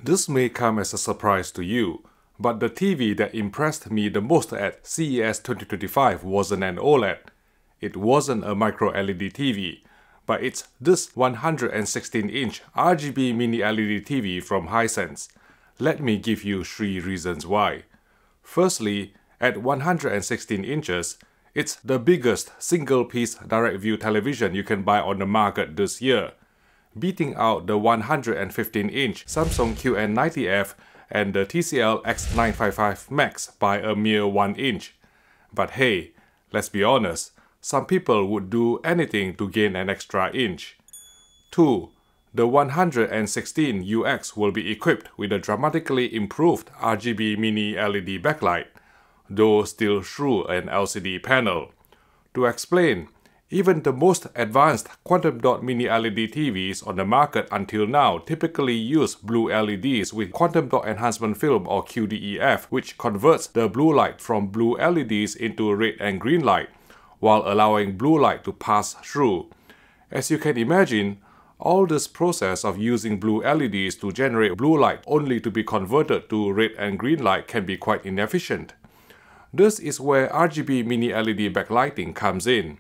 This may come as a surprise to you, but the TV that impressed me the most at CES 2025 wasn't an OLED. It wasn't a micro LED TV, but it's this 116-inch RGB Mini LED TV from Hisense. Let me give you 3 reasons why. Firstly, at 116 inches, it's the biggest single-piece direct-view television you can buy on the market this year, beating out the 115-inch Samsung QN90F and the TCL X955 Max by a mere 1 inch. But hey, let's be honest, some people would do anything to gain an extra inch. 2. The 116 UX will be equipped with a dramatically improved RGB Mini LED backlight, though still through an LCD panel. To explain, even the most advanced quantum dot Mini LED TVs on the market until now typically use blue LEDs with quantum dot enhancement film or QD-EF, which converts the blue light from blue LEDs into red and green light, while allowing blue light to pass through. As you can imagine, all this process of using blue LEDs to generate blue light only to be converted to red and green light can be quite inefficient. This is where RGB Mini LED backlighting comes in.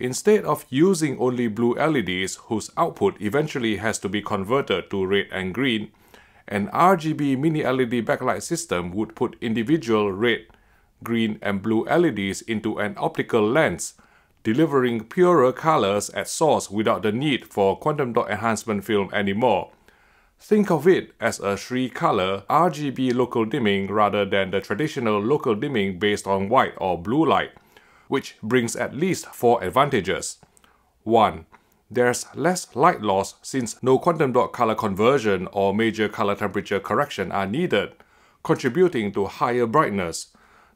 Instead of using only blue LEDs whose output eventually has to be converted to red and green, an RGB Mini LED backlight system would put individual red, green and blue LEDs into an optical lens, delivering purer colors at source without the need for quantum dot enhancement film anymore. Think of it as a 3-color RGB local dimming rather than the traditional local dimming based on white or blue light, which brings at least 4 advantages. 1. There's less light loss since no quantum dot color conversion or major color temperature correction are needed, contributing to higher brightness.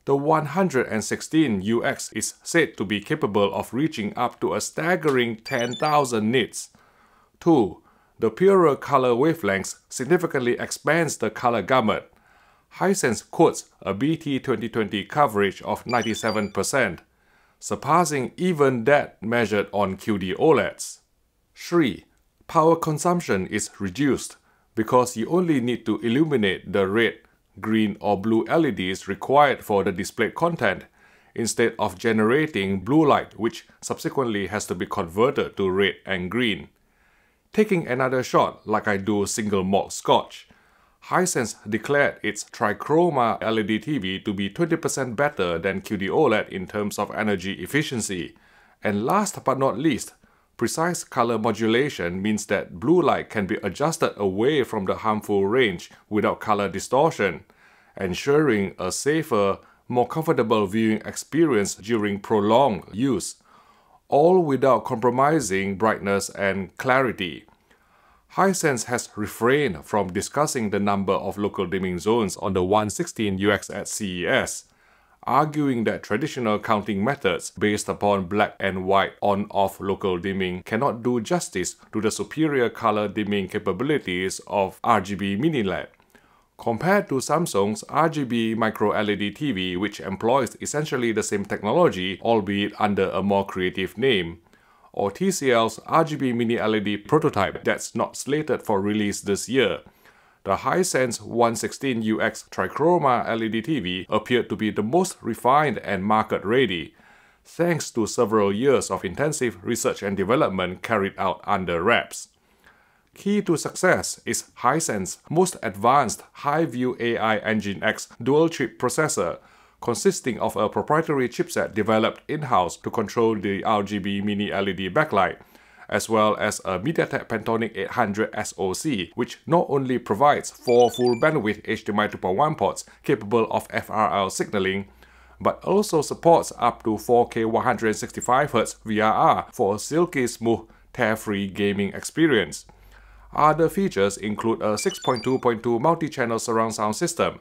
The 116 UX is said to be capable of reaching up to a staggering 10,000 nits. 2. The purer color wavelengths significantly expands the color gamut. Hisense quotes a BT 2020 coverage of 97%, surpassing even that measured on QD-OLEDs. 3. Power consumption is reduced because you only need to illuminate the red, green or blue LEDs required for the displayed content, instead of generating blue light which subsequently has to be converted to red and green. Taking another shot like I do single malt scotch, Hisense declared its trichroma LED TV to be 20% better than QD-OLED in terms of energy efficiency. And last but not least, precise color modulation means that blue light can be adjusted away from the harmful range without color distortion, ensuring a safer, more comfortable viewing experience during prolonged use, all without compromising brightness and clarity. Hisense has refrained from discussing the number of local dimming zones on the 116 UX at CES, arguing that traditional counting methods based upon black and white on-off local dimming cannot do justice to the superior color dimming capabilities of RGB Mini LED. Compared to Samsung's RGB Micro LED TV, which employs essentially the same technology, albeit under a more creative name, or TCL's RGB Mini LED prototype that's not slated for release this year, the Hisense 116 UX Trichroma LED TV appeared to be the most refined and market-ready, thanks to several years of intensive research and development carried out under wraps. Key to success is Hisense's most advanced High-View AI Engine X dual-chip processor, consisting of a proprietary chipset developed in-house to control the RGB Mini LED backlight, as well as a Mediatek Pentonic 800 SoC, which not only provides 4 full bandwidth HDMI 2.1 ports capable of FRL signaling, but also supports up to 4K 165Hz VRR for a silky smooth, tear-free gaming experience. Other features include a 6.2.2 multi-channel surround sound system,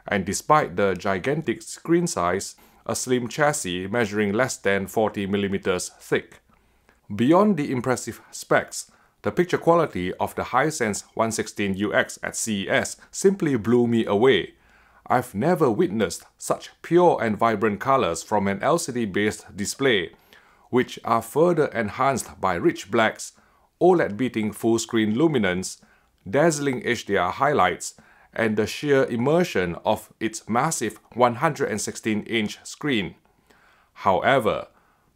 and despite the gigantic screen size, a slim chassis measuring less than 40mm thick. Beyond the impressive specs, the picture quality of the Hisense 116 UX at CES simply blew me away. I've never witnessed such pure and vibrant colors from an LCD-based display, which are further enhanced by rich blacks, OLED beating full-screen luminance, dazzling HDR highlights, and the sheer immersion of its massive 116-inch screen. However,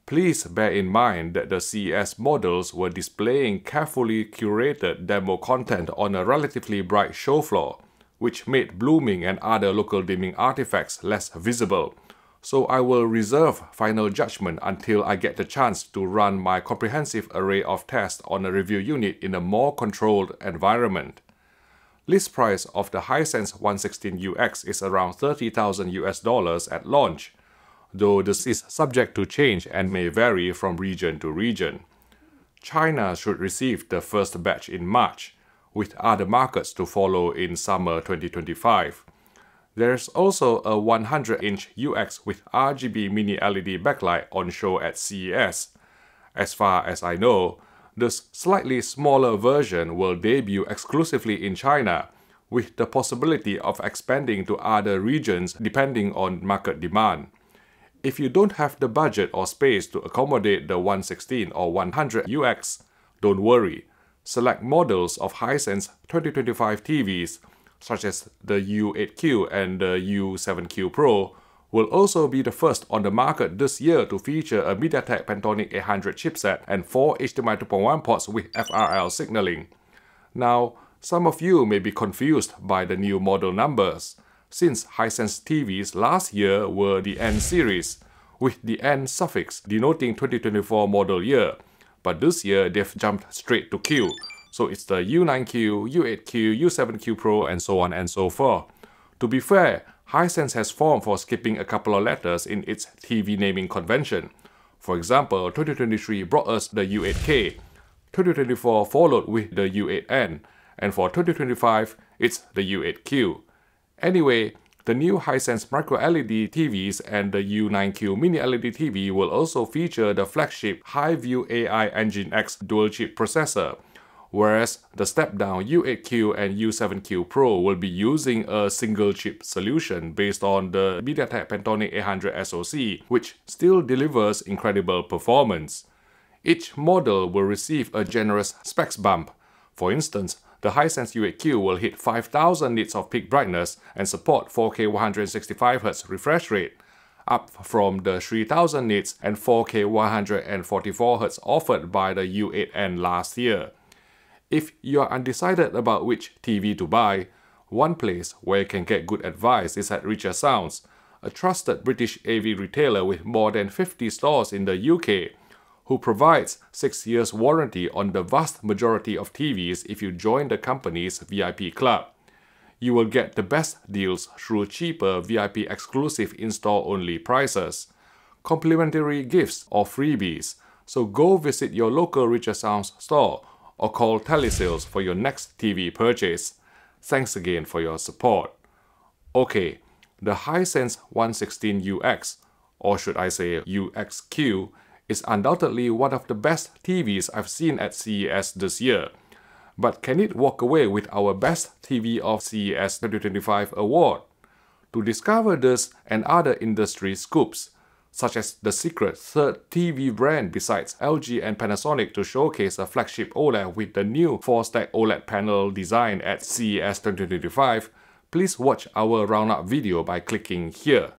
please bear in mind that the CES models were displaying carefully curated demo content on a relatively bright show floor, which made blooming and other local dimming artifacts less visible. So I will reserve final judgment until I get the chance to run my comprehensive array of tests on a review unit in a more controlled environment. List price of the Hisense 116UX is around $30,000 at launch, though this is subject to change and may vary from region to region. China should receive the first batch in March, with other markets to follow in summer 2025. There's also a 100-inch UX with RGB-Mini LED backlight on show at CES. As far as I know, this slightly smaller version will debut exclusively in China, with the possibility of expanding to other regions depending on market demand. If you don't have the budget or space to accommodate the 116 or 100 UX, don't worry. Select models of Hisense 2025 TVs, such as the U8Q and the U7Q Pro, will also be the first on the market this year to feature a Mediatek Pentonic 800 chipset and 4 HDMI 2.1 ports with FRL signaling. Now, some of you may be confused by the new model numbers, since Hisense TVs last year were the N series, with the N suffix denoting 2024 model year, but this year they've jumped straight to Q, so it's the U9Q, U8Q, U7Q Pro, and so on and so forth. To be fair, Hisense has formed for skipping a couple of letters in its TV naming convention. For example, 2023 brought us the U8K, 2024 followed with the U8N, and for 2025, it's the U8Q. Anyway, the new Hisense Micro LED TVs and the U9Q Mini LED TV will also feature the flagship High-View AI Engine X dual-chip processor, whereas the step-down U8Q and U7Q Pro will be using a single-chip solution based on the Mediatek Pentonic 800 SoC, which still delivers incredible performance. Each model will receive a generous specs bump. For instance, the Hisense U8Q will hit 5000 nits of peak brightness and support 4K 165Hz refresh rate, up from the 3000 nits and 4K 144Hz offered by the U8N last year. If you are undecided about which TV to buy, one place where you can get good advice is at Richer Sounds, a trusted British AV retailer with more than 50 stores in the UK, who provides 6 years warranty on the vast majority of TVs if you join the company's VIP club. You will get the best deals through cheaper VIP exclusive in-store-only prices, complimentary gifts or freebies, so go visit your local Richer Sounds store or call telesales for your next TV purchase. Thanks again for your support. Okay, the Hisense 116UX, or should I say UXQ, is undoubtedly one of the best TVs I've seen at CES this year. But can it walk away with our Best TV of CES 2025 award? To discover this and other industry scoops, such as the secret third TV brand besides LG and Panasonic to showcase a flagship OLED with the new 4-stack OLED panel design at CES 2025, please watch our roundup video by clicking here.